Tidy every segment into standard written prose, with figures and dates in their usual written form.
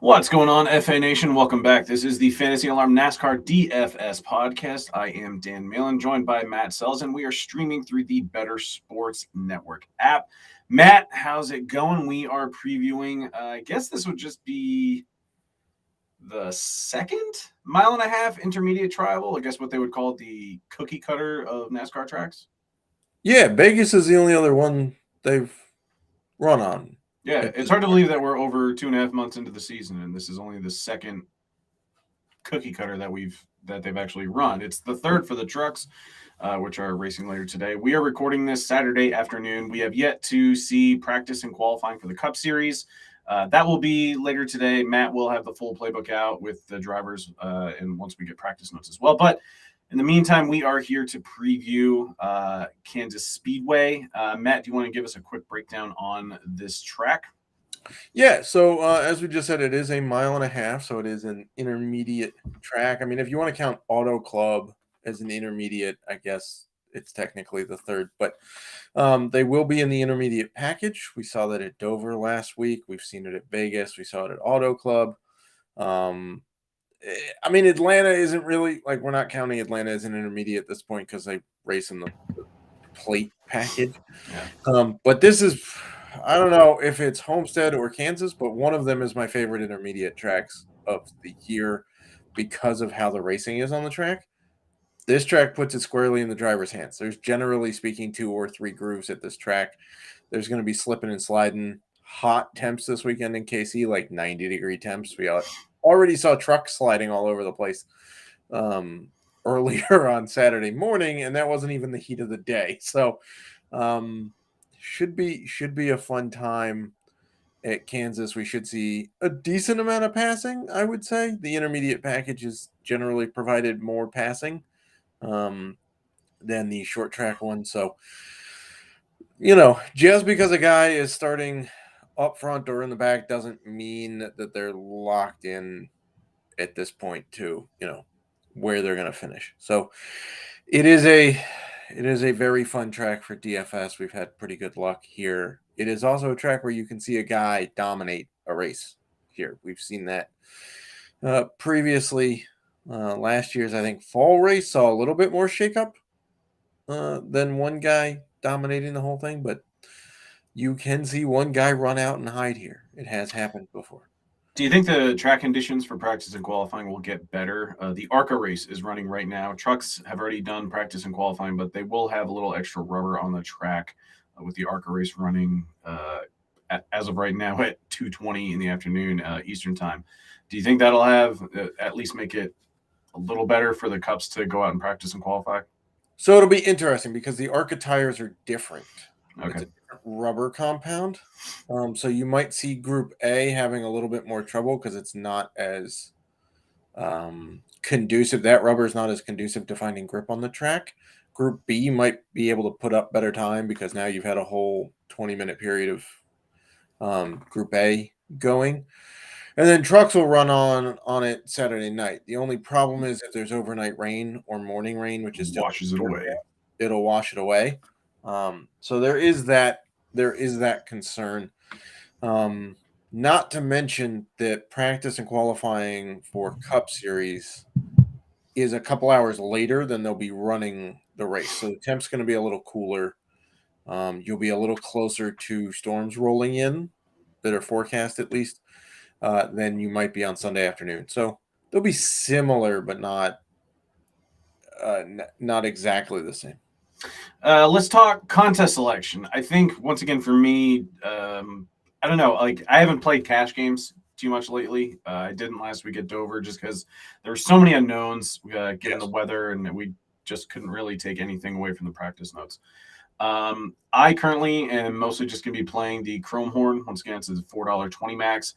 What's going on, FA Nation? Welcome back. This is the Fantasy Alarm NASCAR DFS podcast. I am Dan Malin, joined by Matt Selz, and we are streaming through the Better Sports Network app. Matt, how's it going? We are previewing, I guess this would just be the second mile and a half intermediate trial. I guess what they would call the cookie cutter of NASCAR tracks. Yeah, Vegas is the only other one they've run on. Yeah, At it's this hard to point. believe that we're over 2.5 months into the season, and this is only the second cookie cutter that they've actually run. It's the third for the trucks, which are racing later today. We are recording this Saturday afternoon. We have yet to see practice and qualifying for the Cup Series. That will be later today. Matt will have the full playbook out with the drivers, and once we get practice notes as well. But in the meantime, we are here to preview Kansas Speedway. Matt, do you want to give us a quick breakdown on this track? Yeah, so as we just said, it is a mile and a half, so it is an intermediate track. I mean, if you want to count Auto Club as an intermediate, I guess it's technically the third, but they will be in the intermediate package. We saw that at Dover last week. We've seen it at Vegas. We saw it at Auto Club. I mean, Atlanta isn't really like we're not counting Atlanta as an intermediate at this point because they race in the plate package. Yeah. But this is, I don't know if it's Homestead or Kansas, but one of them is my favorite intermediate tracks of the year because of how the racing is on the track. This track puts it squarely in the driver's hands. There's generally speaking 2 or 3 grooves at this track. There's going to be slipping and sliding. Hot temps this weekend in KC, like 90-degree temps. We already saw trucks sliding all over the place earlier on Saturday morning, and that wasn't even the heat of the day. So should be a fun time at Kansas. We should see a decent amount of passing, I would say. The intermediate package is generally provided more passing than the short track one. So, just because a guy is starting up front or in the back doesn't mean that they're locked in at this point to, where they're going to finish. So it is a very fun track for DFS. We've had pretty good luck here. It is also a track where you can see a guy dominate a race here. We've seen that previously. Last year's, I think, fall race saw a little bit more shakeup than one guy dominating the whole thing, but you can see one guy run out and hide here. It has happened before. Do you think the track conditions for practice and qualifying will get better? The ARCA race is running right now. Trucks have already done practice and qualifying, but they will have a little extra rubber on the track with the ARCA race running as of right now at 2:20 in the afternoon Eastern time. Do you think that'll have at least make it a little better for the Cups to go out and practice and qualify? So it'll be interesting because the ARCA tires are different. It's Okay. a different rubber compound. So you might see Group A having a little bit more trouble because it's not as conducive. That rubber is not as conducive to finding grip on the track. Group B might be able to put up better time because now you've had a whole 20-minute period of Group A going. And then trucks will run on it Saturday night. The only problem is if there's overnight rain or morning rain, which is still Washes it away. it'll wash it away. So there is that concern. Not to mention that practice and qualifying for Cup Series is a couple hours later than they'll be running the race. So the temp's going to be a little cooler. You'll be a little closer to storms rolling in that are forecast at least than you might be on Sunday afternoon. So they'll be similar, but not exactly the same. Let's talk contest selection. I think once again for me, I don't know. Like I haven't played cash games too much lately. I didn't last week at Dover just because there were so many unknowns given the weather, and we just couldn't really take anything away from the practice notes. I currently am mostly just going to be playing the Chrome Horn. Once again, it's a $4.20 max.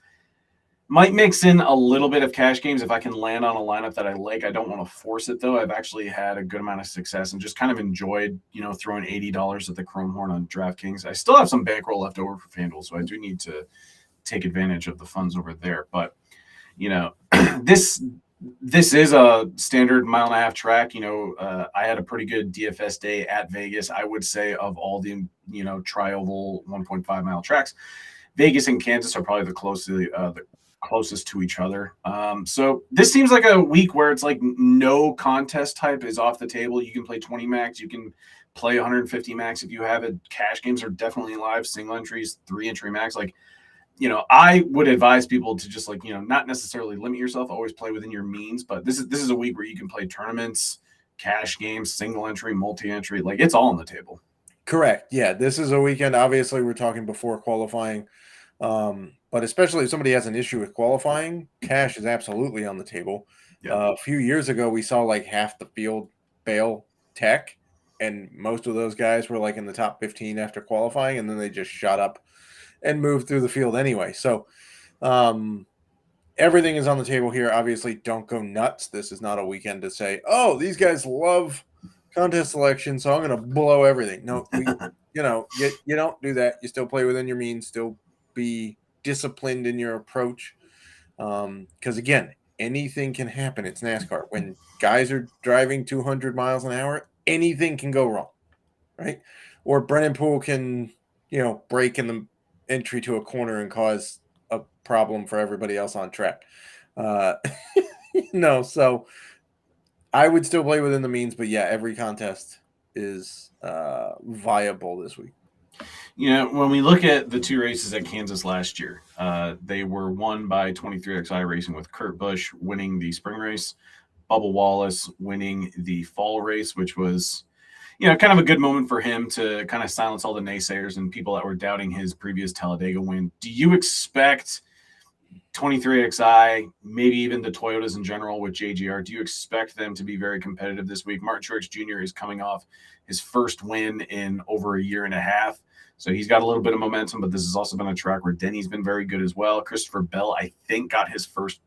Might mix in a little bit of cash games if I can land on a lineup that I like. I don't want to force it though. I've actually had a good amount of success and just kind of enjoyed, throwing $80 at the Chrome Horn on DraftKings. I still have some bankroll left over for FanDuel, so I do need to take advantage of the funds over there. But this is a standard mile and a half track. I had a pretty good DFS day at Vegas. I would say of all the tri-oval 1.5 mile tracks, Vegas and Kansas are probably the closest to each other. So this seems like a week where it's like no contest type is off the table. You can play 20 max, you can play 150 max if you have it. Cash games are definitely live, single entries, 3-entry max. Like, I would advise people to just not necessarily limit yourself, always play within your means, but this is a week where you can play tournaments, cash games, single entry, multi-entry, like it's all on the table. Correct. Yeah, this is a weekend. Obviously, we're talking before qualifying, but especially if somebody has an issue with qualifying, cash is absolutely on the table. Yeah. A few years ago, we saw like half the field bail tech, and most of those guys were like in the top 15 after qualifying, and then they just shot up and moved through the field anyway. So everything is on the table here. Obviously, don't go nuts. This is not a weekend to say, oh, these guys love contest selection, so I'm going to blow everything. No, you don't do that. You still play within your means, still be disciplined in your approach. Because again, anything can happen. It's NASCAR. When guys are driving 200 miles an hour, anything can go wrong, right? Or Brennan Poole can, break in the entry to a corner and cause a problem for everybody else on track. So I would still play within the means, but yeah, every contest is viable this week. When we look at the 2 races at Kansas last year, they were won by 23XI Racing, with Kurt Busch winning the spring race, Bubba Wallace winning the fall race, which was, kind of a good moment for him to kind of silence all the naysayers and people that were doubting his previous Talladega win. Do you expect 23XI, maybe even the Toyotas in general with JGR, do you expect them to be very competitive this week? Martin Truex Jr. is coming off his first win in over a year and a half. So he's got a little bit of momentum, but this has also been a track where Denny's been very good as well. Christopher Bell, I think, got his first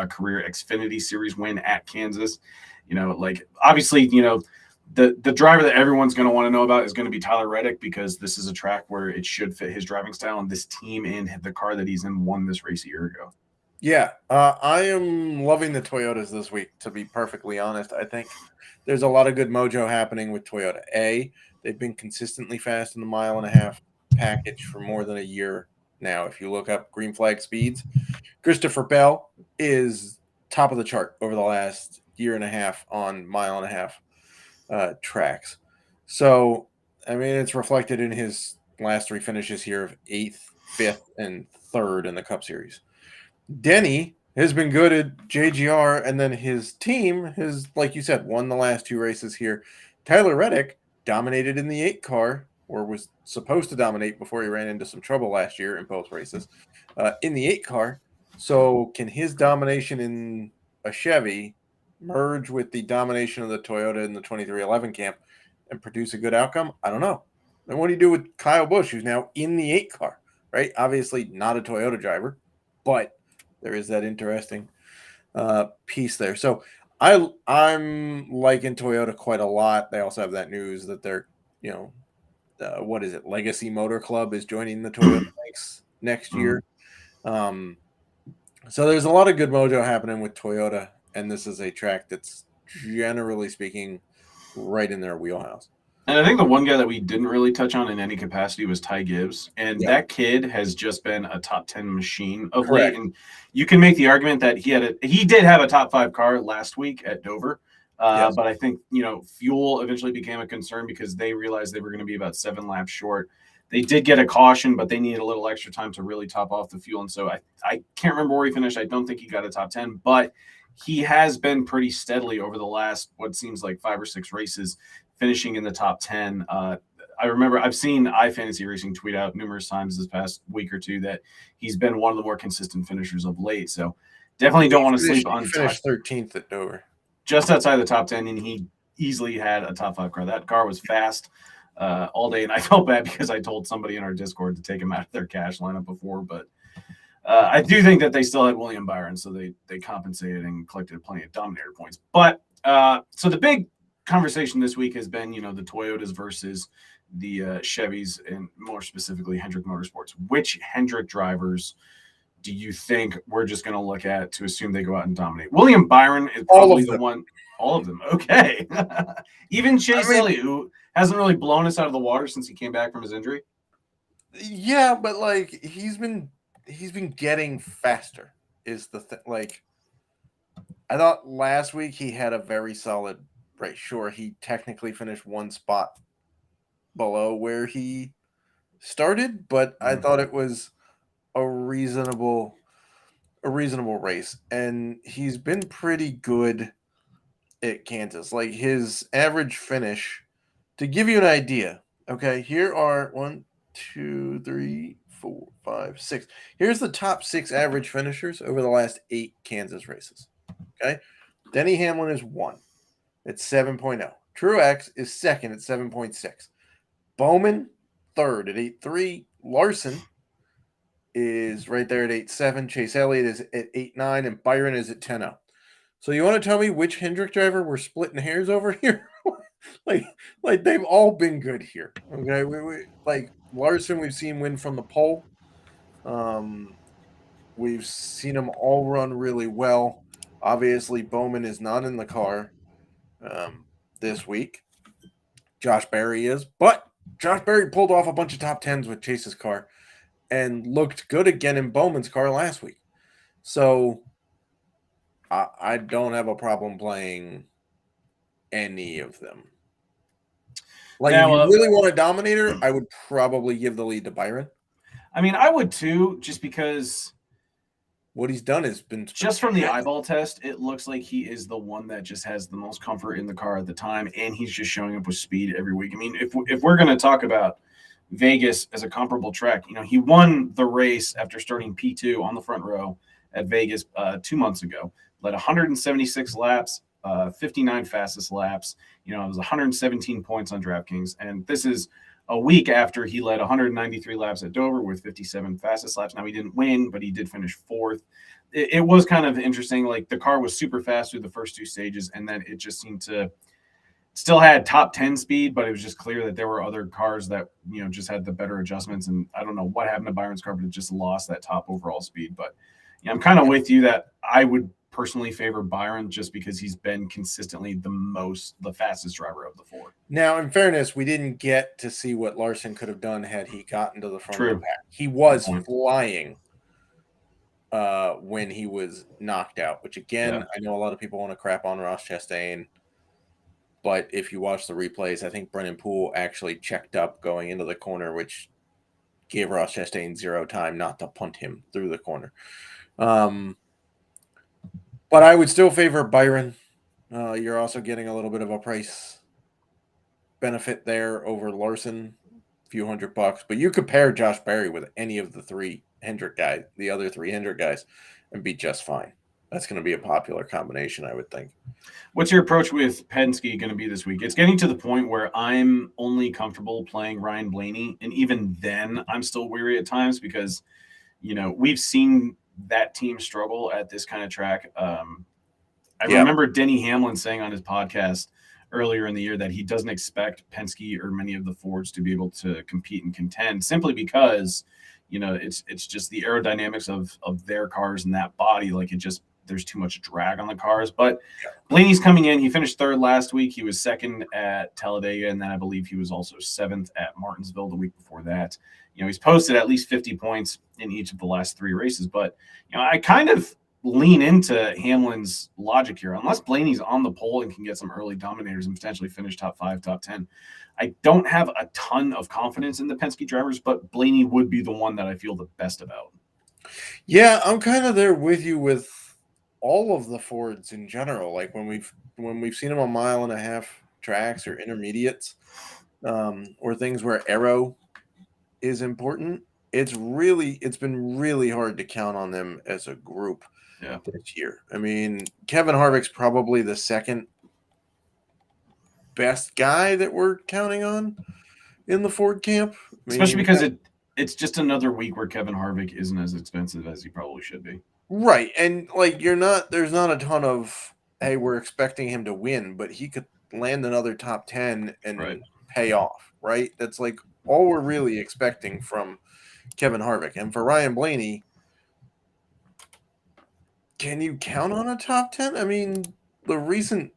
career Xfinity Series win at Kansas. Obviously, the driver that everyone's going to want to know about is going to be Tyler Reddick, because this is a track where it should fit his driving style, and this team and the car that he's in won this race a year ago. Yeah, I am loving the Toyotas this week, to be perfectly honest. I think there's a lot of good mojo happening with Toyota. They've been consistently fast in the 1.5 mile package for more than a year now. If you look up green flag speeds, Christopher Bell is top of the chart over the last year and a half on 1.5 mile tracks. So, I mean, it's reflected in his last 3 finishes here of 8th, 5th, and 3rd in the Cup Series. Denny has been good at JGR, and then his team has, like you said, won the last 2 races here. Tyler Reddick dominated in the 8 car, or was supposed to dominate before he ran into some trouble last year in both races, in the 8 car. So can his domination in a Chevy merge with the domination of the Toyota in the 2311 camp and produce a good outcome? I don't know. Then what do you do with Kyle Busch, who's now in the 8 car, right? Obviously not a Toyota driver, but there is that interesting piece there. So I'm liking Toyota quite a lot. They also have that news that they're, what is it? Legacy Motor Club is joining the Toyota ranks next year. So there's a lot of good mojo happening with Toyota, and this is a track that's, generally speaking, right in their wheelhouse. And I think the one guy that we didn't really touch on in any capacity was Ty Gibbs. And that kid has just been a top 10 machine of late. And you can make the argument that he did have a top 5 car last week at Dover. But I think, fuel eventually became a concern because they realized they were going to be about 7 laps short. They did get a caution, but they needed a little extra time to really top off the fuel. And so I can't remember where he finished. I don't think he got a top 10, but he has been pretty steadily over the last, what seems like 5 or 6 races, finishing in the top 10. I remember I've seen iFantasy Racing tweet out numerous times this past week or two that he's been one of the more consistent finishers of late. So definitely don't want to sleep on. He finished 13th at Dover, just outside the top 10, and he easily had a top 5 car. That car was fast all day, and I felt bad because I told somebody in our Discord to take him out of their cash lineup before, but I do think that they still had William Byron, so they compensated and collected plenty of Dominator points. But so the big conversation this week has been, the Toyotas versus the Chevys, and more specifically Hendrick Motorsports. Which Hendrick drivers do you think we're just going to look at to assume they go out and dominate? William Byron is probably the one. All of them. Okay. Even Chase Elliott, who hasn't really blown us out of the water since he came back from his injury. Yeah, but like he's been getting faster. is like, I thought last week he had a very solid race. Sure, he technically finished one spot below where he started, but I thought it was a reasonable race, and he's been pretty good at Kansas. Like his average finish, to give you an idea, okay, here are 1, 2, 3, 4, 5, 6. Here's the top 6 average finishers over the last 8 Kansas races. Okay, Denny Hamlin is 1 at 7.0. Truex is 2nd at 7.6. Bowman, 3rd at 8.3. Larson is right there at 8.7. Chase Elliott is at 8.9, and Byron is at 10.0. So you want to tell me which Hendrick driver we're splitting hairs over here? like they've all been good here. Okay, we like Larson, we've seen win from the pole. We've seen them all run really well. Obviously, Bowman is not in the car this week. Josh Berry is, but Josh Berry pulled off a bunch of top 10s with Chase's car and looked good again in Bowman's car last week. So I don't have a problem playing any of them. Like, now, if you really want a dominator, I would probably give the lead to Byron. I mean, I would too, just because what he's done has been just from the eyeball test, it looks like he is the one that just has the most comfort in the car at the time, and he's just showing up with speed every week. I mean, if we're going to talk about Vegas as a comparable track, he won the race after starting P2 on the front row at Vegas 2 months ago, led 176 laps, 59 fastest laps. It was 117 points on DraftKings, and this is a week after he led 193 laps at Dover with 57 fastest laps. Now, he didn't win, but he did finish 4th. It was kind of interesting. Like, the car was super fast through the first 2 stages, and then it just seemed to still had top 10 speed, but it was just clear that there were other cars that, just had the better adjustments. And I don't know what happened to Byron's car, but it just lost that top overall speed. But I'm kind of with you that I would personally favor Byron just because he's been consistently the fastest driver of the 4. Now, in fairness, we didn't get to see what Larson could have done had he gotten to the front of the pack. He was flying when he was knocked out, which again, I know a lot of people want to crap on Ross Chastain, but if you watch the replays, I think Brennan Poole actually checked up going into the corner, which gave Ross Chastain 0 time not to punt him through the corner. But I would still favor Byron. You're also getting a little bit of a price benefit there over Larson, a few $100. But you could pair Josh Berry with any of the 3 Hendrick guys, the other 3 Hendrick guys, and be just fine. That's going to be a popular combination, I would think. What's your approach with Penske going to be this week? It's getting to the point where I'm only comfortable playing Ryan Blaney, and even then I'm still weary at times because, we've seen that team struggle at this kind of track. I remember Denny Hamlin saying on his podcast earlier in the year that he doesn't expect Penske or many of the Fords to be able to compete and contend simply because, it's just the aerodynamics of their cars and that body. Like, there's too much drag on the cars. But Blaney's coming in. He finished 3rd last week. He was 2nd at Talladega, and then I believe he was also 7th at Martinsville the week before that. He's posted at least 50 points in each of the last 3 races. But, I kind of lean into Hamlin's logic here. Unless Blaney's on the pole and can get some early dominators and potentially finish top 5, top 10, I don't have a ton of confidence in the Penske drivers, but Blaney would be the one that I feel the best about. Yeah, I'm kind of there with you with all of the Fords in general. Like when we've seen them on 1.5-mile tracks or intermediates, or things where aero is important, it's been really hard to count on them as a group this year. I mean, Kevin Harvick's probably the 2nd best guy that we're counting on in the Ford camp. Especially because it's just another week where Kevin Harvick isn't as expensive as he probably should be. Right. And like there's not a ton of, hey, we're expecting him to win, but he could land another top 10 and pay off, right? That's like all we're really expecting from Kevin Harvick. And for Ryan Blaney, can you count on a top 10? I mean, the recent,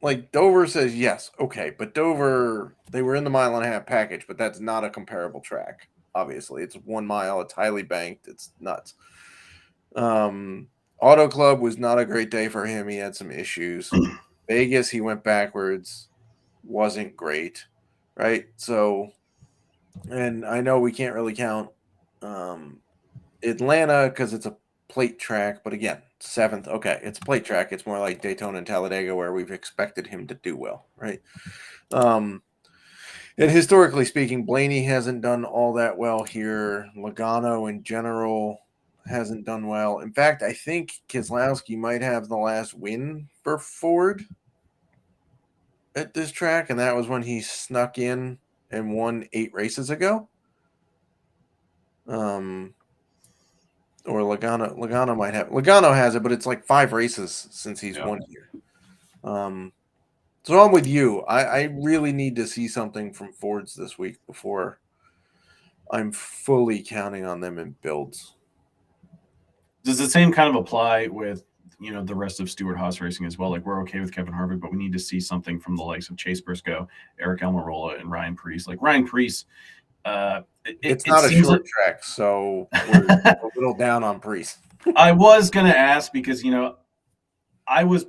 like, Dover says yes, okay, but Dover, they were in the 1.5-mile package, but that's not a comparable track. Obviously, it's 1 mile, it's highly banked, it's nuts. Auto Club was not a great day for him. He had some issues. Vegas, he went backwards, wasn't great, right? So, and I know we can't really count Atlanta because it's a plate track, but again, 7th. Okay, it's a plate track. It's more like Daytona and Talladega where we've expected him to do well, right? And historically speaking, Blaney hasn't done all that well here. Logano in general hasn't done well. In fact, I think Keselowski might have the last win for Ford at this track, and that was when he snuck in and won 8 races ago. Or Logano might have. Logano has it, but it's like 5 races since he's won here. So I'm with you. I really need to see something from Fords this week before I'm fully counting on them in builds. Does the same kind of apply with the rest of Stewart Haas Racing as well? Like, we're okay with Kevin Harvick, but we need to see something from the likes of Chase Briscoe, Eric Almirola, and Ryan Preece. Like Ryan Preece, it's not a short track, so we're a little down on Preece. I was gonna ask because I was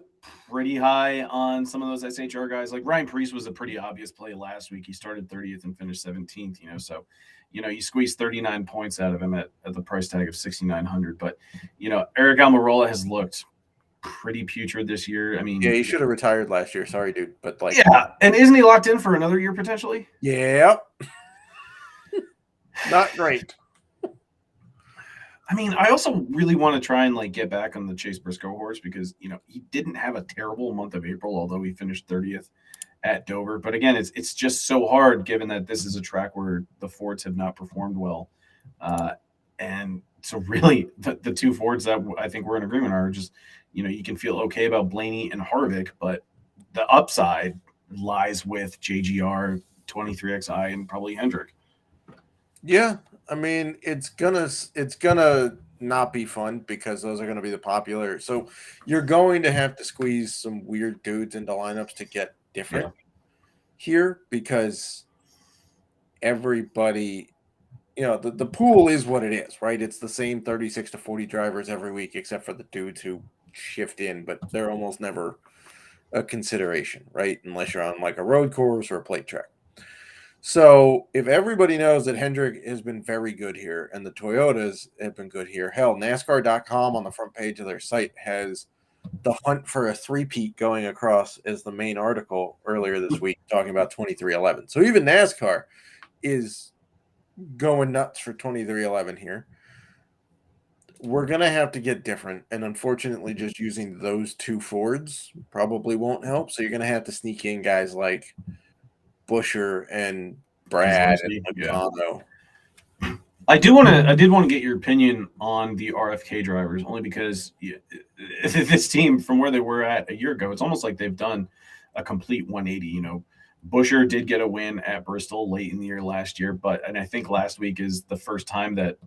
pretty high on some of those SHR guys. Like Ryan Preece was a pretty obvious play last week. He started 30th and finished 17th. So you squeezed 39 points out of him at the price tag of 6,900. But Eric Almirola has looked pretty putrid this year. I mean, yeah, he should have retired last year. Sorry, dude, but and isn't he locked in for another year potentially? Yeah. Not great. I mean, I also really want to try and get back on the Chase Briscoe horse because he didn't have a terrible month of April, although he finished 30th at Dover. But again, it's just so hard given that this is a track where the Fords have not performed well, and so really the 2 Fords that I think we're in agreement are just you can feel okay about Blaney and Harvick, but the upside lies with JGR, 23XI, and probably Hendrick. Yeah, I mean it's gonna not be fun because those are gonna be the popular. So you're going to have to squeeze some weird dudes into lineups to get different here because everybody, the pool is what it is, right? It's the same 36 to 40 drivers every week except for the dudes who shift in, but they're almost never a consideration, right? Unless you're on like a road course or a plate track. So if everybody knows that Hendrick has been very good here and the Toyotas have been good here, hell, NASCAR.com on the front page of their site has the hunt for a three-peat going across as the main article earlier this week talking about 2311. So even NASCAR is going nuts for 2311 here. We're going to have to get different. And unfortunately, just using those 2 Fords probably won't help. So you're going to have to sneak in guys like Buescher and Brad and Logano. I did want to get your opinion on the RFK drivers, only because this team, from where they were at a year ago, it's almost like they've done a complete 180. Buescher did get a win at Bristol late in the year last year, and I think last week is the first time that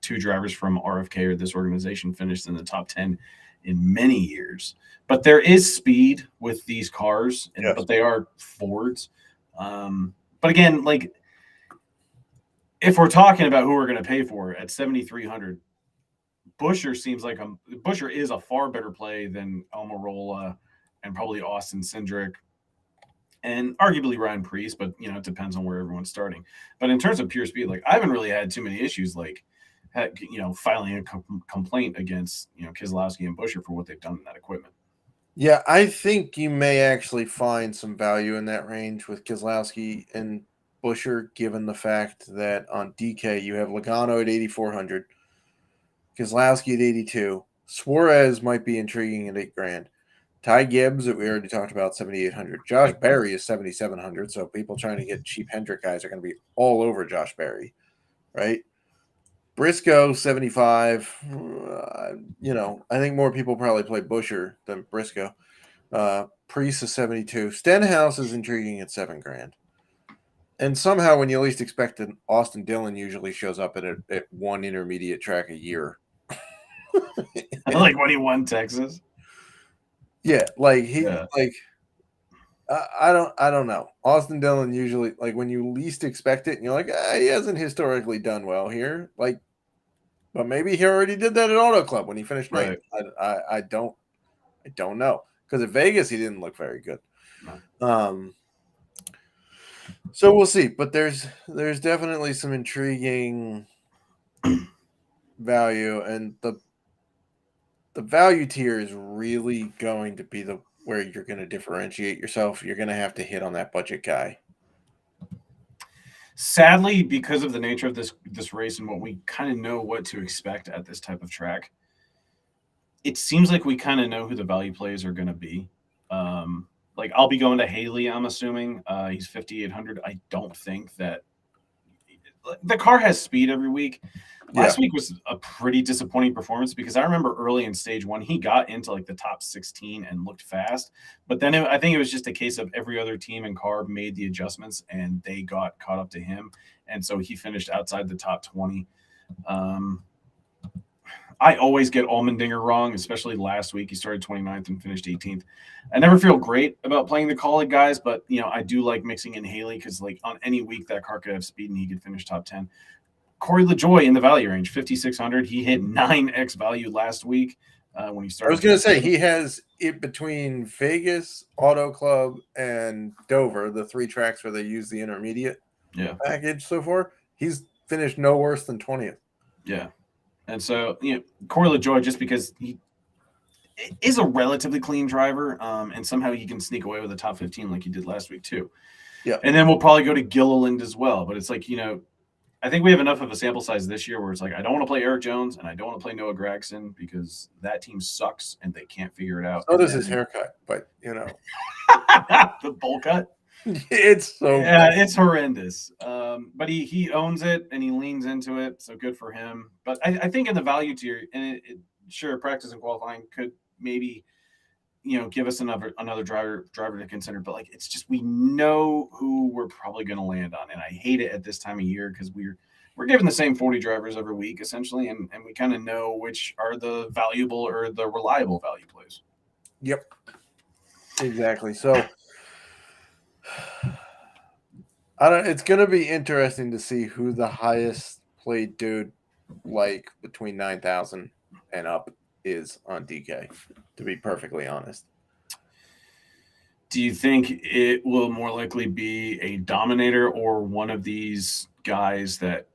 2 drivers from RFK or this organization finished in the top 10 in many years. But there is speed with these cars, but they are Fords. But again, if we're talking about who we're going to pay for at 7,300, Buescher seems like Buescher is a far better play than Almirola and probably Austin Cindric and arguably Ryan Preece, but it depends on where everyone's starting. But in terms of pure speed, I haven't really had too many issues filing a complaint against Keselowski and Buescher for what they've done in that equipment. Yeah, I think you may actually find some value in that range with Keselowski and Buescher, given the fact that on DK you have Logano at 8,400, Keselowski at 82. Suarez might be intriguing at $8,000. Ty Gibbs, that we already talked about, 7,800. Josh Berry is 7,700. So people trying to get cheap Hendrick guys are going to be all over Josh Berry, right? Briscoe, 75. I think more people probably play Buescher than Briscoe. Preece is 72. Stenhouse is intriguing at $7,000. And somehow, when you least expect it, Austin Dillon usually shows up at one intermediate track a year. Like when he won Texas. Yeah, I don't know. Austin Dillon usually, when you least expect it, and you're like, he hasn't historically done well here. But maybe he already did that at Auto Club when he finished ninth. Right. I don't know, because at Vegas he didn't look very good. No. So we'll see. But there's definitely some intriguing value, and the value tier is really going to be where you're going to differentiate yourself. You're going to have to hit on that budget guy. Sadly, because of the nature of this race and what we kind of know what to expect at this type of track, it seems like we kind of know who the value plays are going to be. Like I'll be going to Haley, I'm assuming. He's 5,800. I don't think that the car has speed every week. Last week was a pretty disappointing performance because I remember early in stage one, he got into like the top 16 and looked fast. But then I think it was just a case of every other team and car made the adjustments and they got caught up to him. And so he finished outside the top 20. I always get Allmendinger wrong, especially last week. He started 29th and finished 18th. I never feel great about playing the Kaulig guys, but I do like mixing in Haley because like on any week that car could have speed and he could finish top 10. Corey LaJoie in the value range, 5,600. He hit 9x value last week when he started. I was going to say he has it between Vegas, Auto Club, and Dover, the 3 tracks where they use the intermediate package so far. He's finished no worse than 20th. Yeah. And so, Corey LaJoie, just because he is a relatively clean driver, and somehow he can sneak away with a top 15 like he did last week too. Yeah. And then we'll probably go to Gilliland as well. But it's like, I think we have enough of a sample size this year where it's like, I don't want to play Eric Jones and I don't want to play Noah Gragson because that team sucks and they can't figure it out. So does his haircut, but the bowl cut. It's so it's horrendous. But he owns it and he leans into it, so good for him. But I think in the value tier, and sure, practice and qualifying could maybe give us another driver to consider. But like it's just we know who we're probably going to land on, and I hate it at this time of year because we're given the same 40 drivers every week essentially, and we kind of know which are the valuable or the reliable value plays. Yep, exactly. So. It's going to be interesting to see who the highest played dude, like between 9,000 and up, is on DK, to be perfectly honest. Do you think it will more likely be a dominator or one of these guys that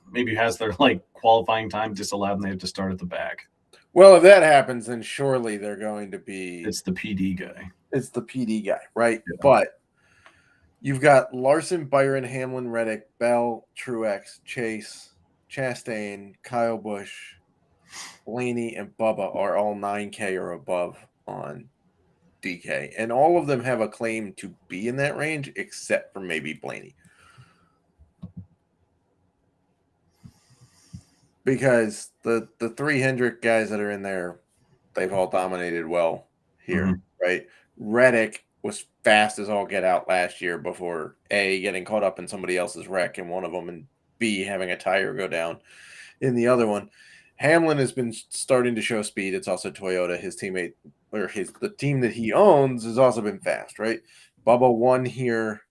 maybe has their like qualifying time disallowed and they have to start at the back? Well, if that happens, then surely they're going to be... It's the PD guy. It's the PD guy, right? Yeah. But you've got Larson, Byron, Hamlin, Reddick, Bell, Truex, Chase, Chastain, Kyle Busch, Blaney, and Bubba are all 9K or above on DK. And all of them have a claim to be in that range except for maybe Blaney. Because the 3 Hendrick guys that are in there, they've all dominated well here, right? Reddick was fast as all get out last year before A, getting caught up in somebody else's wreck in one of them, and B, having a tire go down in the other one. Hamlin has been starting to show speed. It's also Toyota. His teammate, or the team that he owns, has also been fast, right? Bubba won here.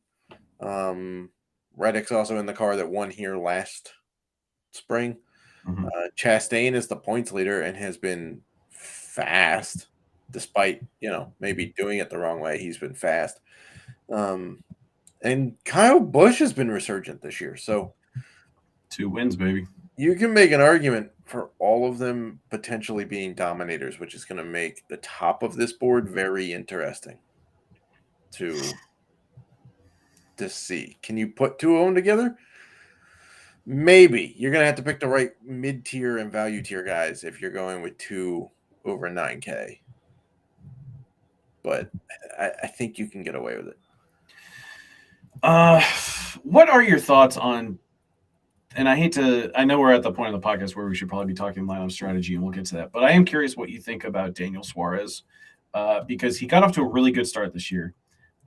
Reddick's also in the car that won here last spring. Chastain is the points leader and has been fast, despite maybe doing it the wrong way. He's been fast, and Kyle Busch has been resurgent this year. So 2 wins, baby. You can make an argument for all of them potentially being dominators, which is going to make the top of this board very interesting to see. Can you put 2 of them together? Maybe. You're going to have to pick the right mid-tier and value tier guys if you're going with 2 over 9K. But I think you can get away with it. What are your thoughts on, and I know we're at the point of the podcast where we should probably be talking lineup strategy, and we'll get to that, but I am curious what you think about Daniel Suarez, because he got off to a really good start this year.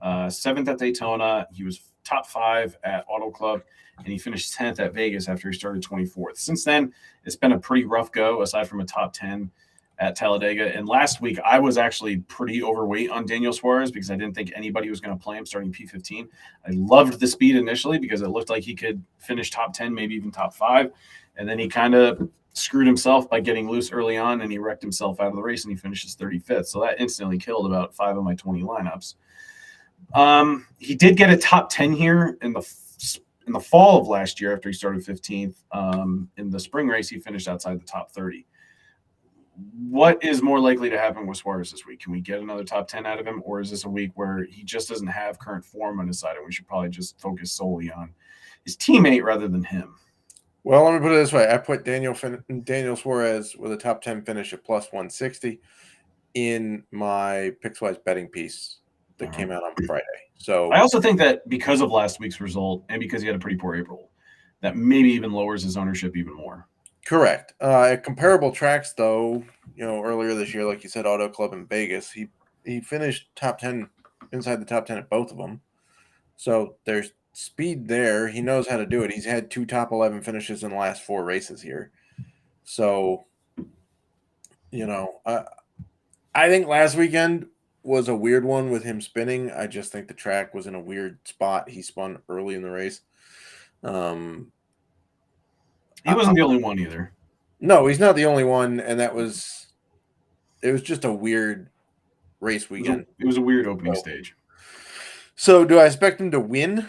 7th at Daytona. He was top 5 at Auto Club, and he finished 10th at Vegas after he started 24th. Since then, it's been a pretty rough go, aside from a top 10 at Talladega. And last week, I was actually pretty overweight on Daniel Suarez because I didn't think anybody was going to play him starting P15. I loved the speed initially because it looked like he could finish top 10, maybe even top 5. And then he kind of screwed himself by getting loose early on, and he wrecked himself out of the race, and he finishes 35th. So that instantly killed about 5 of my 20 lineups. He did get a top 10 here in the fall of last year after he started 15th. In the spring race, he finished outside the top 30. What is more likely to happen with Suarez this week? Can we get another top 10 out of him, or is this a week where he just doesn't have current form on his side, and we should probably just focus solely on his teammate rather than him? Well, let me put it this way. I put Daniel Suarez with a top 10 finish at plus 160 in my Pickswise betting piece that came out on Friday. So I also think that because of last week's result and because he had a pretty poor April, that maybe even lowers his ownership even more. Correct. At comparable tracks, though, earlier this year, like you said, Auto Club in Vegas, he finished top 10, inside the top 10 at both of them. So there's speed there. He knows how to do it. He's had 2 top 11 finishes in the last 4 races here. So, I think last weekend was a weird one with him spinning. I just think the track was in a weird spot. He spun early in the race. He wasn't the only one either. No, he's not the only one, and it was just a weird race weekend. It was a weird opening stage. So do I expect him to win?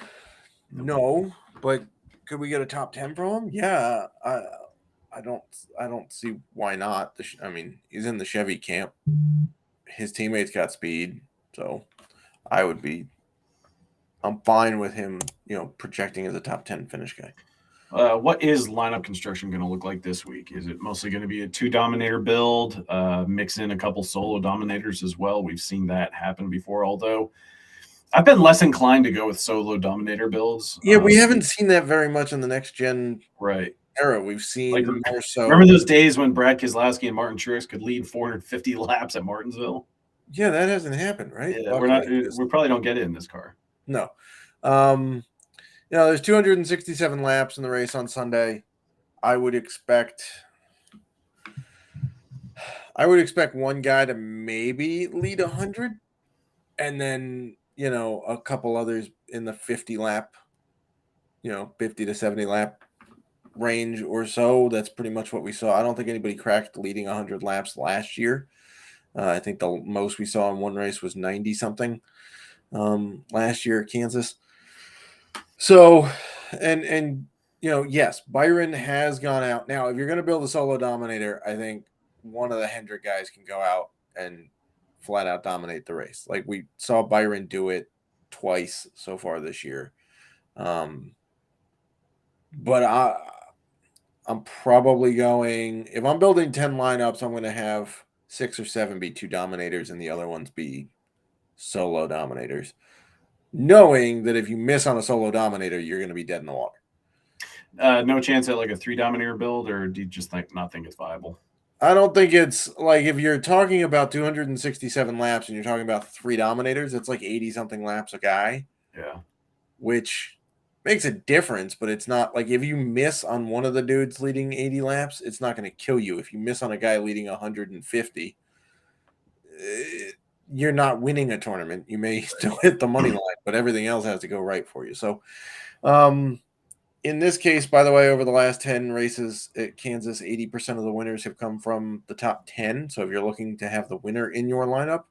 No, but could we get a top 10 from him? Yeah, I don't see why not. He's in the Chevy camp. His teammates got speed, so I'm fine with him, projecting as a top 10 finish guy. What is lineup construction going to look like this week? Is it mostly going to be a 2-dominator build, mix in a couple solo dominators as well? We've seen that happen before, although I've been less inclined to go with solo dominator builds. Yeah, we haven't seen that very much in the next gen era. We've seen more so. Remember those days when Brad Keselowski and Martin Truex could lead 450 laps at Martinsville? Yeah, that hasn't happened, right? Yeah, we probably don't get it in this car. No. There's 267 laps in the race on Sunday. I would expect one guy to maybe lead 100, and then a couple others in the 50 lap, 50 to 70 lap range or so. That's pretty much what we saw. I don't think anybody cracked leading 100 laps last year. I think the most we saw in one race was 90 something last year at Kansas. So, yes, Byron has gone out. Now, if you're going to build a solo dominator, I think one of the Hendrick guys can go out and flat out dominate the race. Like we saw Byron do it twice so far this year. But I'm probably going, if I'm building 10 lineups, I'm going to have 6 or 7 be 2 dominators and the other ones be solo dominators, knowing that if you miss on a solo dominator, you're going to be dead in the water. No chance at like a 3 dominator build, or do you just not think it's viable? I don't think it's like, if you're talking about 267 laps and you're talking about 3 dominators, it's like 80 something laps a guy. Yeah. Which makes a difference, but it's not like if you miss on one of the dudes leading 80 laps, it's not going to kill you. If you miss on a guy leading 150, you're not winning a tournament. You may still hit the money line, but everything else has to go right for you. So, in this case, by the way, over the last 10 races at Kansas, 80% of the winners have come from the top 10. So if you're looking to have the winner in your lineup,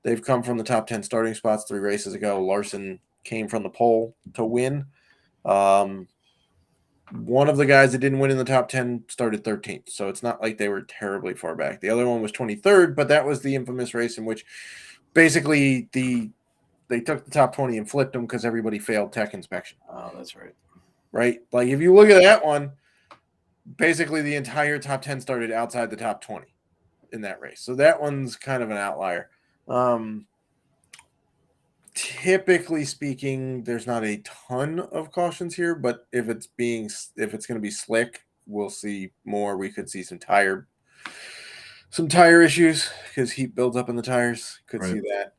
they've come from the top 10 starting spots 3 races ago. Larson came from the pole to win. One of the guys that didn't win in the top 10 started 13th. So it's not like they were terribly far back. The other one was 23rd, but that was the infamous race in which basically they took the top 20 and flipped them because everybody failed tech inspection. Oh, that's right. Right? Like if you look at that one, basically the entire top 10 started outside the top 20 in that race. So that one's kind of an outlier. Typically speaking, there's not a ton of cautions here, but if it's going to be slick, we'll see more. We could see some tire issues because heat builds up in the tires. Could see that.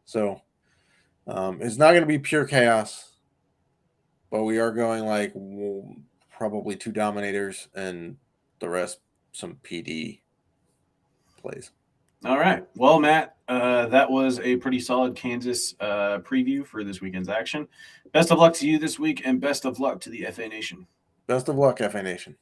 So it's not going to be pure chaos, but we are going probably 2 dominators and the rest some PD plays. All right. Well, Matt, that was a pretty solid Kansas preview for this weekend's action. Best of luck to you this week, and best of luck to the FA Nation. Best of luck, FA Nation.